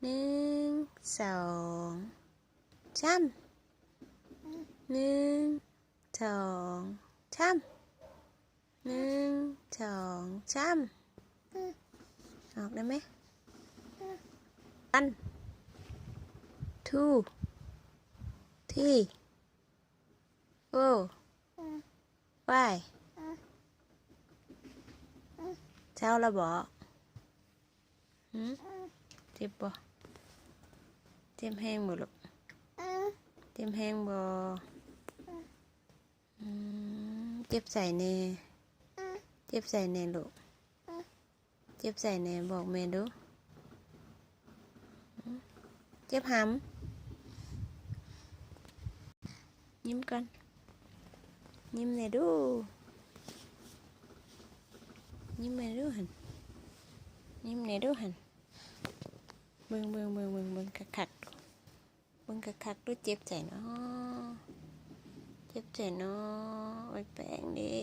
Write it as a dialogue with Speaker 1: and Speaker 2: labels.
Speaker 1: 1 2 3 1 2 3 1 2 3ออกได้ไหม 1 2 3 4 5เช้าแล้วบ่เจ็บบ่เจ็บแห้งบ่ลูกเจ็บแห้งบ่เจ็บใส่แน่เจ็บใส่แน่ลูกเจ็บใส่แน่บอกแม่ดูเจ็บหำยิ้มกันยิ้มแน่ดูยิ้มแน่ดูหันยิ้มแน่ดูหันเบิ่งคักเบิ่งคักดูเจ็บใจเนาะเจ็บใจเนาะไว้แปลงดิ